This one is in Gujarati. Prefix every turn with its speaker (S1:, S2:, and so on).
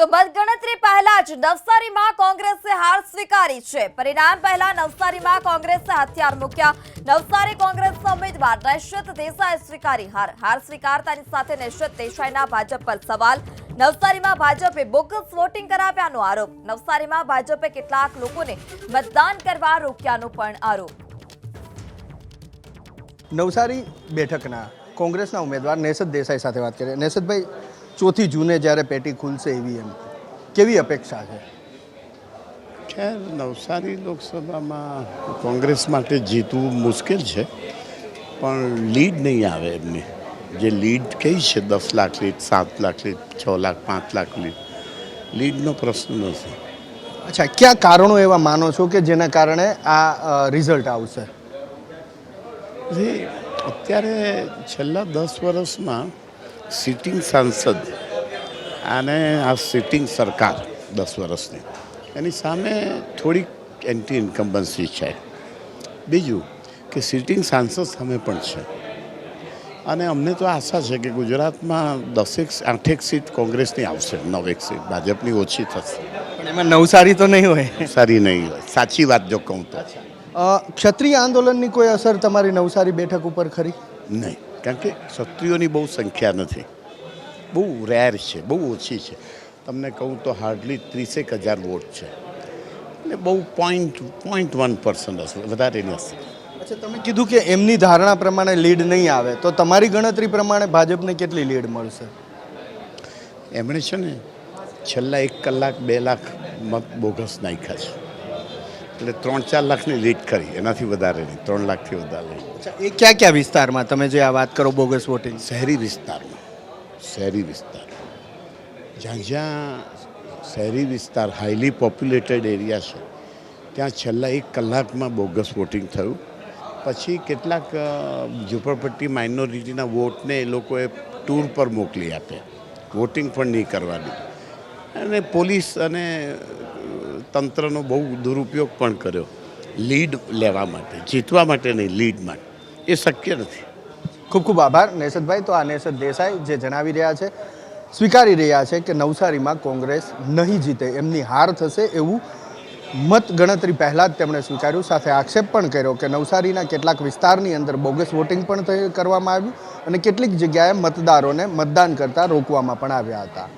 S1: તો મતગણતરી પહેલા જ નવસારીમાં કોંગ્રેસે હાર સ્વીકારી છે। પરિણામ પહેલા નવસારીમાં કોંગ્રેસે હથિયાર મૂક્યા। નવસારી કોંગ્રેસના ઉમેદવાર નૈશત દેસાઈ સ્વીકારી હાર સ્વીકારતાની સાથે નૈશત દેસાઈના ભાજપ પર સવાલ। નવસારીમાં ભાજપે બોગસ વોટિંગ કરાવ્યાનો આરોપ। નવસારીમાં ભાજપે કેટલાક લોકોને મતદાન કરવા રોક્યાનો પણ આરોપ।
S2: નવસારી બેઠકના કોંગ્રેસના ઉમેદવાર નૈશત દેસાઈ સાથે વાત કરીએ। નૈશતભાઈ, 4 જૂને જ્યારે પેટી ખુલશે ઈવીએમ કેવી અપેક્ષા છે?
S3: ખેર નવસારી લોકસભામાં કોંગ્રેસ માટે જીતવું મુશ્કેલ છે, પણ લીડ નહીં આવે એમની જે લીડ કઈ છે 10 લાખ લીડ, 7 લાખ લીડ, 6 લાખ, 5 લાખ લીડનો પ્રશ્ન નથી।
S2: અચ્છા, ક્યાં કારણો એવા માનો છો કે જેના કારણે આ રિઝલ્ટ આવશે?
S3: અત્યારે છેલ્લા 10 વર્ષમાં સિટિંગ સાંસદ અને આ સિટિંગ સરકાર 10 વર્ષની એની સામે થોડીક એન્ટી ઇન્કમ્બન્સી છે। બીજું કે સિટિંગ સાંસદ સામે પણ છે, અને અમને તો આશા છે કે ગુજરાતમાં 8 સીટ કોંગ્રેસની આવશે, 9 સીટ ભાજપની ઓછી થશે।
S2: પણ એમાં નવસારી તો નહીં હોય?
S3: સારી નહીં હોય, સાચી વાત જો કહું તો।
S2: ક્ષત્રિય આંદોલનની કોઈ અસર તમારી નવસારી બેઠક ઉપર ખરી?
S3: નહીં, કારણ કે ક્ષત્રિયોની બહુ સંખ્યા નથી, બહુ રેર છે, બહુ ઓછી છે। તમને કહું તો હાર્ડલી 30,000 વોટ છે, એટલે બહુ 0.1% હશે, વધારે નહીં હશે।
S2: અચ્છા, તમે કીધું કે એમની ધારણા પ્રમાણે લીડ નહીં આવે, તો તમારી ગણતરી પ્રમાણે ભાજપને કેટલી લીડ મળશે?
S3: એમણે છે ને છેલ્લા 1 કલાક 2 લાખ મત બોગસ નાખ્યા છે, એટલે 3-4 લાખની લીડ કરી, એનાથી વધારે નહીં, 3 લાખથી વધારે નહીં।
S2: અચ્છા, એ ક્યાં ક્યાં વિસ્તારમાં તમે જે આ વાત કરો બોગસ વોટિંગ?
S3: શહેરી વિસ્તાર જ્યાં શહેરી વિસ્તાર હાઈલી પોપ્યુલેટેડ એરિયા છે, ત્યાં છેલ્લા 1 કલાકમાં બોગસ વોટિંગ થયું। પછી કેટલાક ઝૂંપડપટ્ટી માઇનોરિટીના વોટને એ લોકોએ ટૂર પર મોકલી આપ્યા, વોટિંગ પણ નહીં કરવાની, અને પોલીસ અને તંત્રનો બહુ દુરુપયોગ પણ કર્યો લીડ લેવા માટે, જીતવા માટે નહીં, લીડ માટે। એ શક્ય નથી।
S2: ખૂબ ખૂબ આભાર નૈશતભાઈ। તો આ નૈશત દેસાઈ જે જણાવી રહ્યા છે, સ્વીકારી રહ્યા છે કે નવસારીમાં કોંગ્રેસ નહીં જીતે, એમની હાર થશે એવું મત ગણતરી પહેલાં જ તેમણે સ્વીકાર્યું। સાથે આક્ષેપ પણ કર્યો કે નવસારીના કેટલાક વિસ્તારની અંદર બોગસ વોટિંગ પણ કરવામાં આવ્યું અને કેટલીક જગ્યાએ મતદારોને મતદાન કરતાં રોકવામાં પણ આવ્યા હતા।